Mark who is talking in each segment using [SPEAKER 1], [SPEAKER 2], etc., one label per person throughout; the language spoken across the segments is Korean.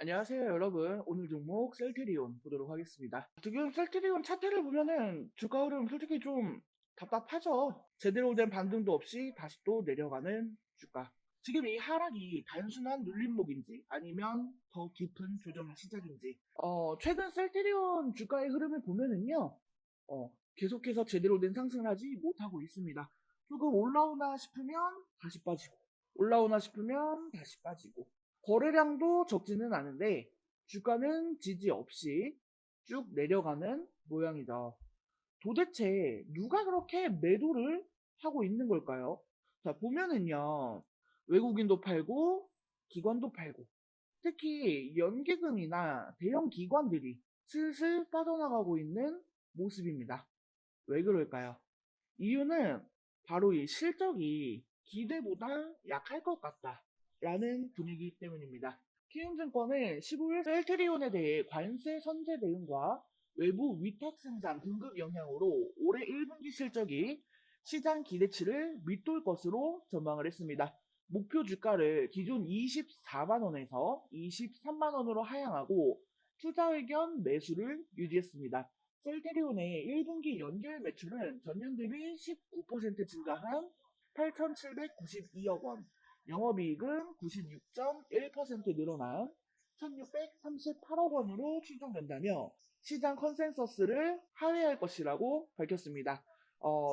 [SPEAKER 1] 안녕하세요 여러분. 오늘 종목 셀트리온 보도록 하겠습니다. 지금 셀트리온 차트를 보면은 주가 흐름 솔직히 좀 답답하죠. 제대로 된 반등도 없이 다시 또 내려가는 주가. 지금 이 하락이 단순한 눌림목인지 아니면 더 깊은 조정의 시작인지 최근 셀트리온 주가의 흐름을 보면은요 계속해서 제대로 된 상승을 하지 못하고 있습니다. 조금 올라오나 싶으면 다시 빠지고 올라오나 싶으면 다시 빠지고 거래량도 적지는 않은데 주가는 지지 없이 쭉 내려가는 모양이죠. 도대체 누가 그렇게 매도를 하고 있는 걸까요? 자, 보면은요. 외국인도 팔고 기관도 팔고 특히 연기금이나 대형 기관들이 슬슬 빠져나가고 있는 모습입니다. 왜 그럴까요? 이유는 바로 이 실적이 기대보다 약할 것 같다라는 분위기 때문입니다. 키움증권은 15일 셀트리온에 대해 관세 선제 대응과 외부 위탁 생산 공급 영향으로 올해 1분기 실적이 시장 기대치를 밑돌 것으로 전망을 했습니다. 목표 주가를 기존 24만 원에서 23만 원으로 하향하고 투자 의견 매수를 유지했습니다. 셀테리온의 1분기 연결 매출은 전년 대비 19% 증가한 8,792억 원, 영업이익은 96.1% 늘어난 1,638억 원으로 추정된다며 시장 컨센서스를 하회할 것이라고 밝혔습니다.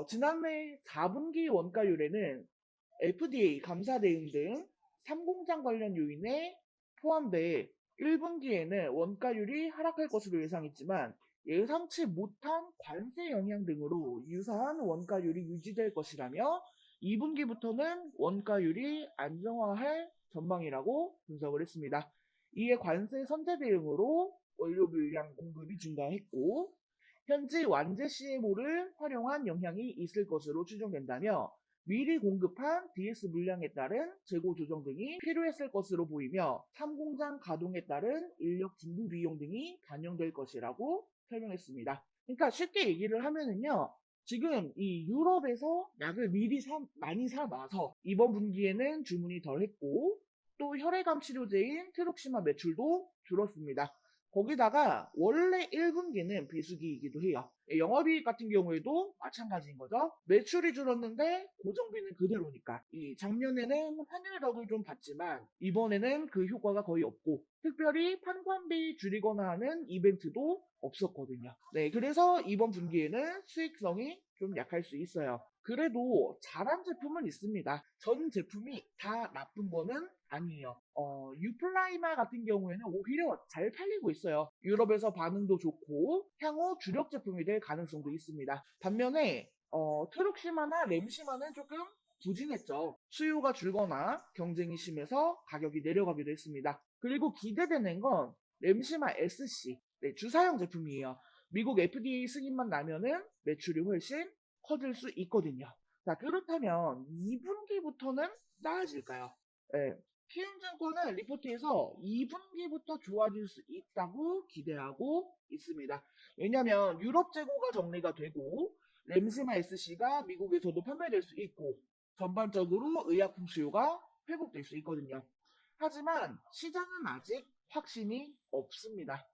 [SPEAKER 1] 지난해 4분기 원가율에는 FDA 감사 대응 등 3공장 관련 요인에 포함돼 1분기에는 원가율이 하락할 것으로 예상했지만 예상치 못한 관세 영향 등으로 유사한 원가율이 유지될 것이라며 2분기부터는 원가율이 안정화할 전망이라고 분석을 했습니다. 이에 관세 선제 대응으로 원료 물량 공급이 증가했고 현지 완제 CMO를 활용한 영향이 있을 것으로 추정된다며 미리 공급한 DS 물량에 따른 재고 조정 등이 필요했을 것으로 보이며 3공장 가동에 따른 인력 중부 비용 등이 반영될 것이라고 설명했습니다. 그러니까 쉽게 얘기를 하면은요. 지금 이 유럽에서 약을 미리 많이 사놔서 이번 분기에는 주문이 덜 했고 또 혈액암 치료제인 트룩시마 매출도 줄었습니다. 거기다가 원래 1분기는 비수기이기도 해요. 영업이익 같은 경우에도 마찬가지인 거죠. 매출이 줄었는데 고정비는 그대로니까. 이 작년에는 환율덕을 좀 봤지만 이번에는 그 효과가 거의 없고 특별히 판관비 줄이거나 하는 이벤트도 없었거든요. 네, 그래서 이번 분기에는 수익성이 좀 약할 수 있어요. 그래도 잘한 제품은 있습니다. 전 제품이 다 나쁜 거는 아니에요. 유플라이마 같은 경우에는 오히려 잘 팔리고 있어요. 유럽에서 반응도 좋고 향후 주력 제품이 될 가능성도 있습니다. 반면에 트룩시마나 램시마는 조금 부진했죠. 수요가 줄거나 경쟁이 심해서 가격이 내려가기도 했습니다. 그리고 기대되는 건 램시마 SC, 네, 주사용 제품이에요. 미국 FDA 승인만 나면은 매출이 훨씬 커질 수 있거든요. 자, 그렇다면 2분기부터는 나아질까요? 네, 키움증권은 리포트에서 2분기부터 좋아질 수 있다고 기대하고 있습니다. 왜냐하면 유럽 재고가 정리가 되고 램시마 SC가 미국에서도 판매될 수 있고 전반적으로 의약품 수요가 회복될 수 있거든요. 하지만 시장은 아직 확신이 없습니다.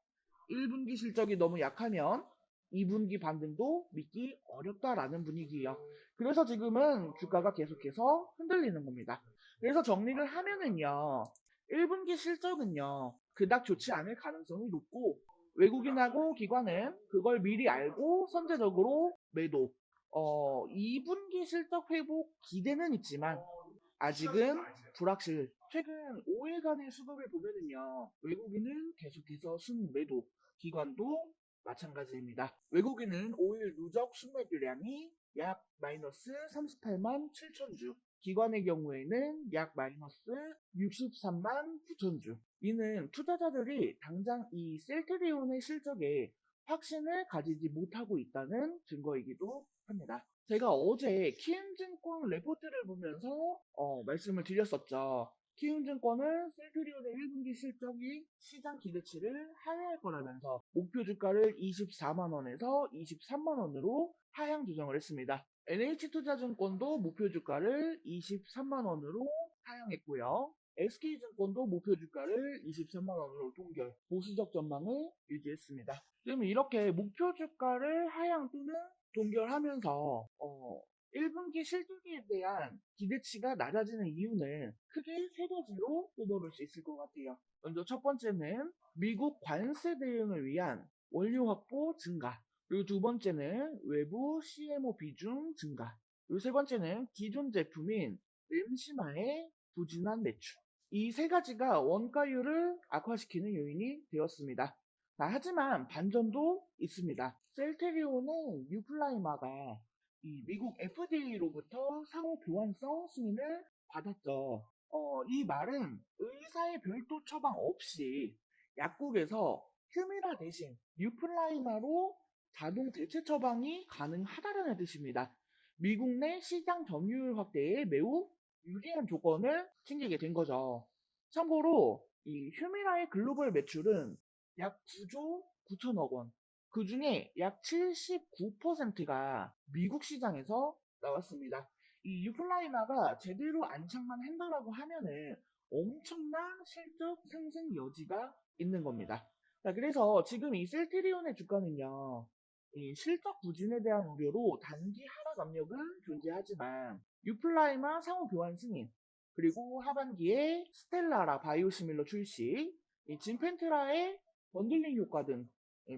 [SPEAKER 1] 1분기 실적이 너무 약하면 2분기 반등도 믿기 어렵다라는 분위기예요. 그래서 지금은 주가가 계속해서 흔들리는 겁니다. 그래서 정리를 하면은요. 1분기 실적은요. 그닥 좋지 않을 가능성이 높고 외국인하고 기관은 그걸 미리 알고 선제적으로 매도. 2분기 실적 회복 기대는 있지만 아직은 불확실. 최근 5일간의 수급을 보면은요. 외국인은 계속해서 순매도, 기관도 마찬가지입니다. 외국인은 5일 누적 순매도량이 약 마이너스 38만 7천 주, 기관의 경우에는 약 마이너스 63만 9천 주. 이는 투자자들이 당장 이 셀트리온의 실적에 확신을 가지지 못하고 있다는 증거이기도 합니다. 제가 어제 키움증권 레포트를 보면서 말씀을 드렸었죠. 키움증권은 셀트리온의 1분기 실적이 시장 기대치를 하회할 거라면서 목표 주가를 24만 원에서 23만 원으로 하향 조정을 했습니다. NH투자증권도 목표 주가를 23만 원으로 하향했고요. SK증권도 목표 주가를 23만 원으로 동결, 보수적 전망을 유지했습니다. 지금 이렇게 목표 주가를 하향 또는 동결하면서 1분기 실적에 대한 기대치가 낮아지는 이유는 크게 세 가지로 꼽아볼 수 있을 것 같아요. 먼저 첫 번째는 미국 관세 대응을 위한 원료 확보 증가, 그리고 두 번째는 외부 CMO 비중 증가, 그리고 세 번째는 기존 제품인 램시마의 부진한 매출. 이 세 가지가 원가율을 악화시키는 요인이 되었습니다. 하지만 반전도 있습니다. 셀테리온은 뉴플라이마가 이 미국 FDA로부터 상호 교환성 승인을 받았죠. 이 말은 의사의 별도 처방 없이 약국에서 휴미라 대신 뉴플라이마로 자동 대체 처방이 가능하다는 뜻입니다. 미국 내 시장 점유율 확대에 매우 유리한 조건을 챙기게 된 거죠. 참고로 이 휴미라의 글로벌 매출은 약 9조 9천억 원. 그 중에 약 79%가 미국 시장에서 나왔습니다. 이 유플라이마가 제대로 안착만 한다라고 하면은 엄청난 실적 상승 여지가 있는 겁니다. 자, 그래서 지금 이 셀트리온의 주가는요, 이 실적 부진에 대한 우려로 단기 하락 압력은 존재하지만 유플라이마 상호 교환 승인, 그리고 하반기에 스텔라라 바이오시밀러 출시, 이 진펜트라의 번들링 효과 등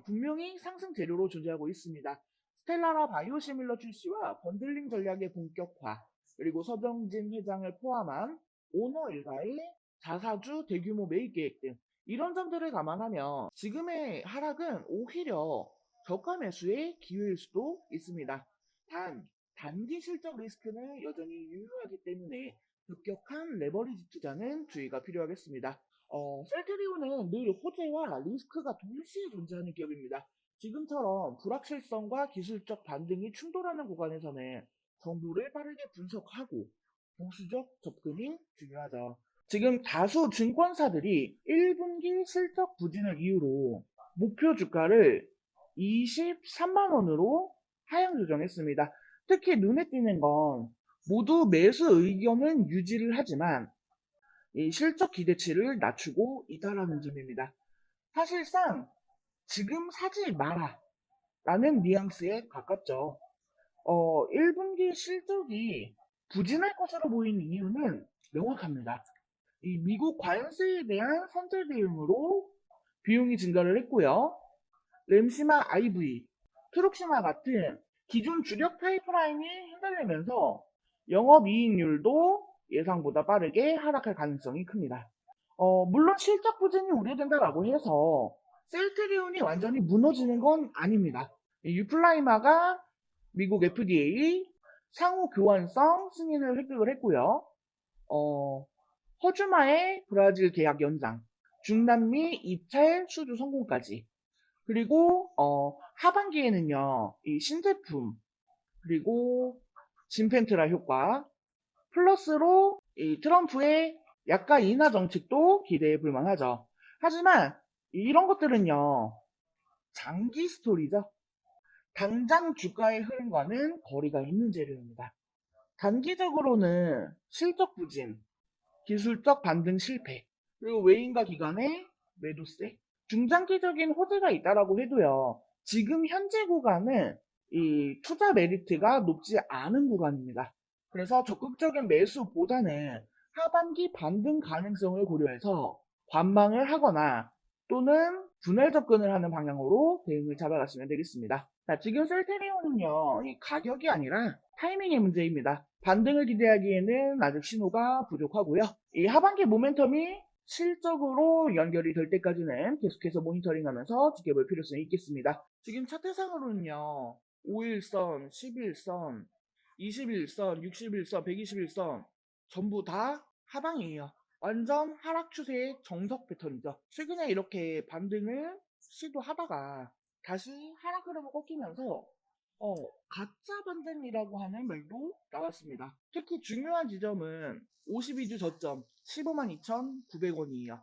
[SPEAKER 1] 분명히 상승 재료로 존재하고 있습니다. 스텔라라 바이오시밀러 출시와 번들링 전략의 본격화, 그리고 서정진 회장을 포함한 오너 일가의 자사주 대규모 매입 계획 등 이런 점들을 감안하면 지금의 하락은 오히려 저가 매수의 기회일 수도 있습니다. 단기 실적 리스크는 여전히 유효하기 때문에 급격한 레버리지 투자는 주의가 필요하겠습니다. 셀트리온은 늘 호재와 리스크가 동시에 존재하는 기업입니다. 지금처럼 불확실성과 기술적 반등이 충돌하는 구간에서는 정보를 빠르게 분석하고 보수적 접근이 중요하죠. 지금 다수 증권사들이 1분기 실적 부진을 이유로 목표 주가를 23만 원으로 하향 조정했습니다. 특히 눈에 띄는 건 모두 매수 의견은 유지를 하지만 이 실적 기대치를 낮추고 있다라는 점입니다. 사실상 지금 사지 마라 라는 뉘앙스에 가깝죠. 1분기 실적이 부진할 것으로 보이는 이유는 명확합니다. 이 미국 관세에 대한 선제 대응으로 비용이 증가를 했고요. 램시마 IV, 트룩시마 같은 기존 주력 파이프라인이 흔들리면서 영업이익률도 예상보다 빠르게 하락할 가능성이 큽니다. 물론 실적 부진이 우려된다라고 해서 셀트리온이 완전히 무너지는 건 아닙니다. 유플라이마가 미국 FDA 상호 교환성 승인을 획득을 했고요. 허주마의 브라질 계약 연장, 중남미 입찰 수주 성공까지. 그리고 하반기에는요, 이 신제품, 그리고 진펜트라 효과, 플러스로 이 트럼프의 약가 인하 정책도 기대해 볼 만하죠. 하지만 이런 것들은요, 장기 스토리죠. 당장 주가의 흐름과는 거리가 있는 재료입니다. 단기적으로는 실적 부진, 기술적 반등 실패, 그리고 외인과 기관의 매도세, 중장기적인 호재가 있다라고 해도요, 지금 현재 구간은 이 투자 메리트가 높지 않은 구간입니다. 그래서 적극적인 매수보다는 하반기 반등 가능성을 고려해서 관망을 하거나 또는 분할 접근을 하는 방향으로 대응을 잡아가시면 되겠습니다. 자, 지금 셀테리온은요, 이 가격이 아니라 타이밍의 문제입니다. 반등을 기대하기에는 아직 신호가 부족하고요. 이 하반기 모멘텀이 실적으로 연결이 될 때까지는 계속해서 모니터링하면서 지켜볼 필요성이 있겠습니다. 지금 차트상으로는요, 5일선, 11선, 21선, 61선, 121선 전부 다 하방이에요. 완전 하락 추세의 정석 패턴이죠. 최근에 이렇게 반등을 시도하다가 다시 하락 흐름을 꺾이면서 가짜 반등이라고 하는 말도 나왔습니다. 특히 중요한 지점은 52주 저점 152,900원이에요.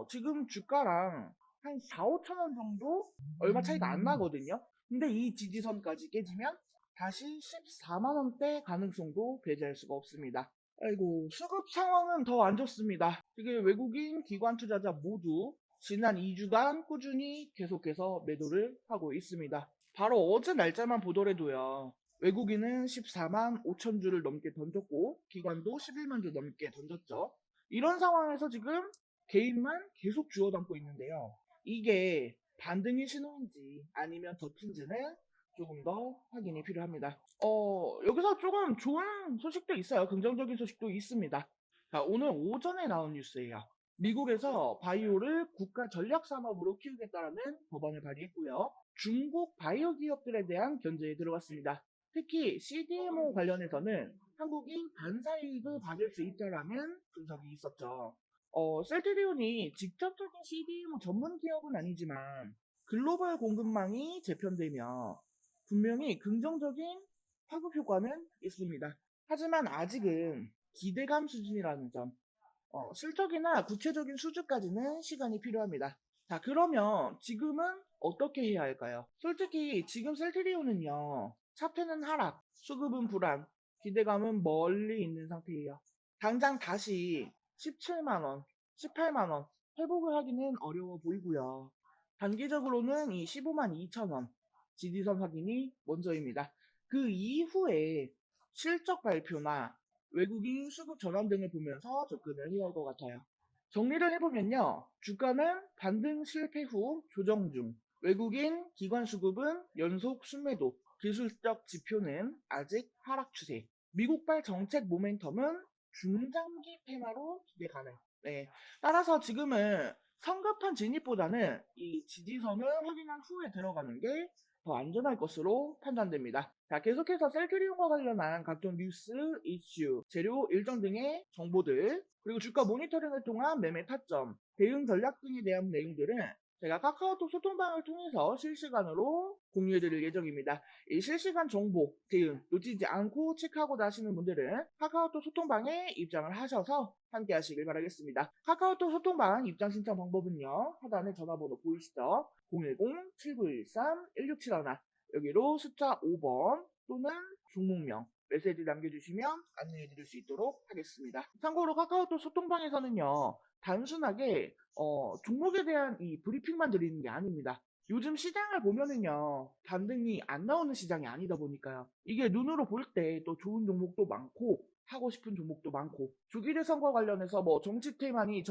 [SPEAKER 1] 지금 주가랑 한 4, 5천 원 정도 얼마 차이가 안 나거든요. 근데 이 지지선까지 깨지면 다시 14만 원대 가능성도 배제할 수가 없습니다. 아이고, 수급 상황은 더 안 좋습니다. 지금 외국인 기관 투자자 모두 지난 2주간 꾸준히 계속해서 매도를 하고 있습니다. 바로 어제 날짜만 보더라도요. 외국인은 14만 5천 주를 넘게 던졌고 기관도 11만 주 넘게 던졌죠. 이런 상황에서 지금 개인만 계속 주워 담고 있는데요. 이게 반등의 신호인지 아니면 덧힌지는 조금 더 확인이 필요합니다. 여기서 조금 좋은 소식도 있어요. 긍정적인 소식도 있습니다. 자, 오늘 오전에 나온 뉴스예요. 미국에서 바이오를 국가 전략 산업으로 키우겠다라는 법안을 발의했고요. 중국 바이오 기업들에 대한 견제에 들어갔습니다. 특히 CDMO 관련해서는 한국이 반사이익을 받을 수 있다라는 분석이 있었죠. 셀트리온이 직접적인 CDMO 전문 기업은 아니지만 글로벌 공급망이 재편되며 분명히 긍정적인 파급 효과는 있습니다. 하지만 아직은 기대감 수준이라는 점, 실적이나 구체적인 수주까지는 시간이 필요합니다. 자, 그러면 지금은 어떻게 해야 할까요? 솔직히 지금 셀트리온은요, 차트는 하락, 수급은 불안, 기대감은 멀리 있는 상태예요. 당장 다시 17만원, 18만원 회복을 하기는 어려워 보이고요. 단기적으로는 이 15만 2천원 지지선 확인이 먼저입니다. 그 이후에 실적 발표나 외국인 수급 전환 등을 보면서 접근을 해야 할 것 같아요. 정리를 해보면요. 주가는 반등 실패 후 조정 중, 외국인 기관 수급은 연속 순매도, 기술적 지표는 아직 하락 추세, 미국발 정책 모멘텀은 중장기 테마로 기대 가능. 네. 따라서 지금은 성급한 진입보다는 이 지지선을 확인한 후에 들어가는 게 더 안전할 것으로 판단됩니다. 자, 계속해서 셀트리온과 관련한 각종 뉴스, 이슈, 재료 일정 등의 정보들, 그리고 주가 모니터링을 통한 매매 타점, 대응 전략 등에 대한 내용들은 제가 카카오톡 소통방을 통해서 실시간으로 공유해드릴 예정입니다. 이 실시간 정보, 대응 놓치지 않고 체크하고 나시는 분들은 카카오톡 소통방에 입장을 하셔서 함께 하시길 바라겠습니다. 카카오톡 소통방 입장 신청 방법은요. 하단에 전화번호 보이시죠? 010-7913-1671 여기로 숫자 5번 또는 종목명 메시지 남겨주시면 안내해드릴 수 있도록 하겠습니다. 참고로 카카오톡 소통방에서는요. 단순하게 종목에 대한 이 브리핑만 드리는 게 아닙니다. 요즘 시장을 보면은요, 반등이 안 나오는 시장이 아니다 보니까요. 이게 눈으로 볼 때 또 좋은 종목도 많고, 하고 싶은 종목도 많고, 조기 대선과 관련해서 뭐 정책 테마니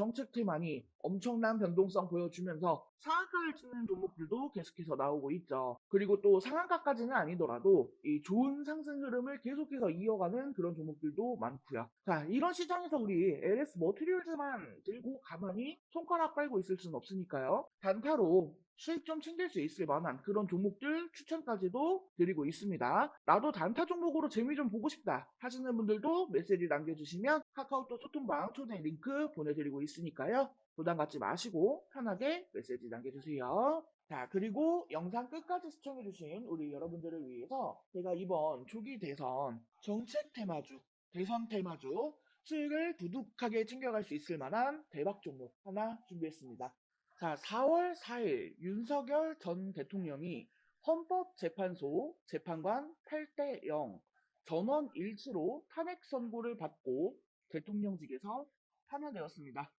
[SPEAKER 1] 엄청난 변동성 보여주면서 상한가를 치는 종목들도 계속해서 나오고 있죠. 그리고 또 상한가까지는 아니더라도 이 좋은 상승 흐름을 계속해서 이어가는 그런 종목들도 많고요. 자, 이런 시장에서 우리 LS 머티리얼즈만 들고 가만히 손가락 빨고 있을 수는 없으니까요. 단타로 수익 좀 챙길 수 있을 만한 그런 종목들 추천까지도 드리고 있습니다. 나도 단타 종목으로 재미 좀 보고 싶다 하시는 분들도 메시지 남겨주시면 카카오톡 소통방 초대 링크 보내드리고 있으니까요. 부담 갖지 마시고 편하게 메시지 남겨주세요. 자, 그리고 영상 끝까지 시청해주신 우리 여러분들을 위해서 제가 이번 조기 대선 정책 테마주, 대선 테마주 수익을 두둑하게 챙겨갈 수 있을 만한 대박 종목 하나 준비했습니다. 자, 4월 4일 윤석열 전 대통령이 헌법재판소 재판관 8대 0 전원 일치로 탄핵 선고를 받고 대통령직에서 파면되었습니다.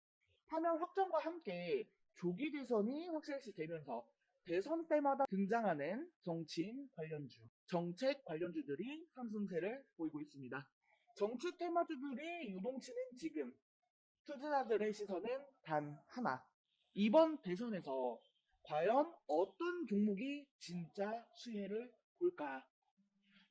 [SPEAKER 1] 파면 확정과 함께 조기 대선이 확실시 되면서 대선 때마다 등장하는 정치인 관련주, 정책 관련주들이 상승세를 보이고 있습니다. 정치 테마주들이 유동치는 지금 투자자들의 시선은 단 하나. 이번 대선에서 과연 어떤 종목이 진짜 수혜를 볼까?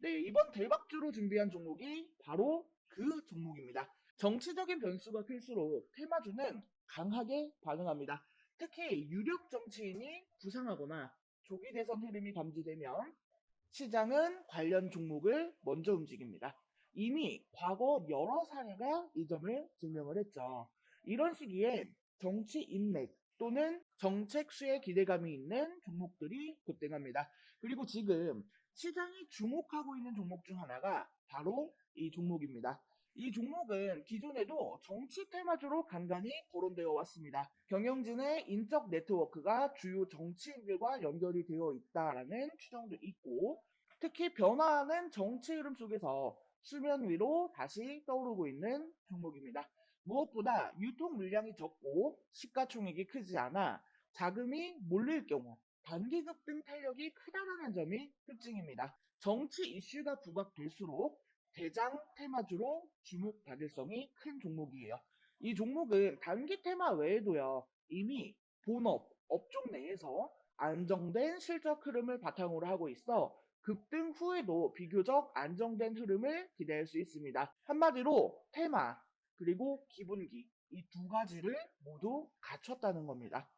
[SPEAKER 1] 네, 이번 대박주로 준비한 종목이 바로 그 종목입니다. 정치적인 변수가 클수록 테마주는 강하게 반응합니다. 특히 유력 정치인이 부상하거나 조기 대선 흐름이 감지되면 시장은 관련 종목을 먼저 움직입니다. 이미 과거 여러 사례가 이 점을 증명을 했죠. 이런 시기에 정치 인맥 또는 정책 수혜 기대감이 있는 종목들이 급등합니다. 그리고 지금 시장이 주목하고 있는 종목 중 하나가 바로 이 종목입니다. 이 종목은 기존에도 정치 테마주로 간간히 거론되어 왔습니다. 경영진의 인적 네트워크가 주요 정치인들과 연결이 되어 있다라는 추정도 있고, 특히 변화하는 정치 흐름 속에서 수면 위로 다시 떠오르고 있는 종목입니다. 무엇보다 유통 물량이 적고 시가총액이 크지 않아 자금이 몰릴 경우 단기 급등 탄력이 크다라는 점이 특징입니다. 정치 이슈가 부각될수록 대장 테마주로 주목받을 성이 큰 종목이에요. 이 종목은 단기 테마 외에도요, 이미 본업, 업종 내에서 안정된 실적 흐름을 바탕으로 하고 있어 급등 후에도 비교적 안정된 흐름을 기대할 수 있습니다. 한마디로 테마 그리고 기본기 이 두 가지를 모두 갖췄다는 겁니다.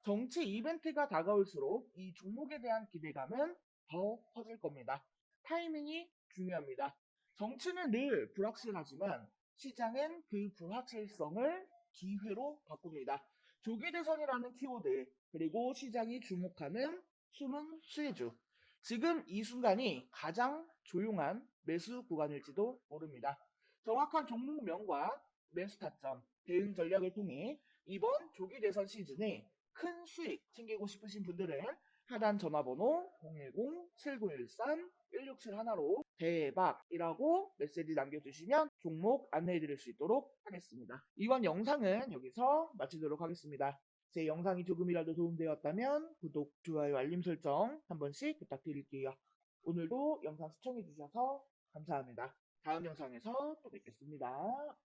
[SPEAKER 1] 정치 이벤트가 다가올수록 이 종목에 대한 기대감은 더 커질 겁니다. 타이밍이 중요합니다. 정치는 늘 불확실하지만 시장은 그 불확실성을 기회로 바꿉니다. 조기 대선이라는 키워드 그리고 시장이 주목하는 숨은 수혜주 지금 이 순간이 가장 조용한 매수 구간일지도 모릅니다. 정확한 종목명과 매수 타점, 대응 전략을 통해 이번 조기 대선 시즌에 큰 수익 챙기고 싶으신 분들은 하단 전화번호 010-7913-1671로 대박이라고 메시지 남겨주시면 종목 안내해드릴 수 있도록 하겠습니다. 이번 영상은 여기서 마치도록 하겠습니다. 제 영상이 조금이라도 도움되었다면 구독, 좋아요, 알림 설정 한 번씩 부탁드릴게요. 오늘도 영상 시청해주셔서 감사합니다. 다음 영상에서 또 뵙겠습니다.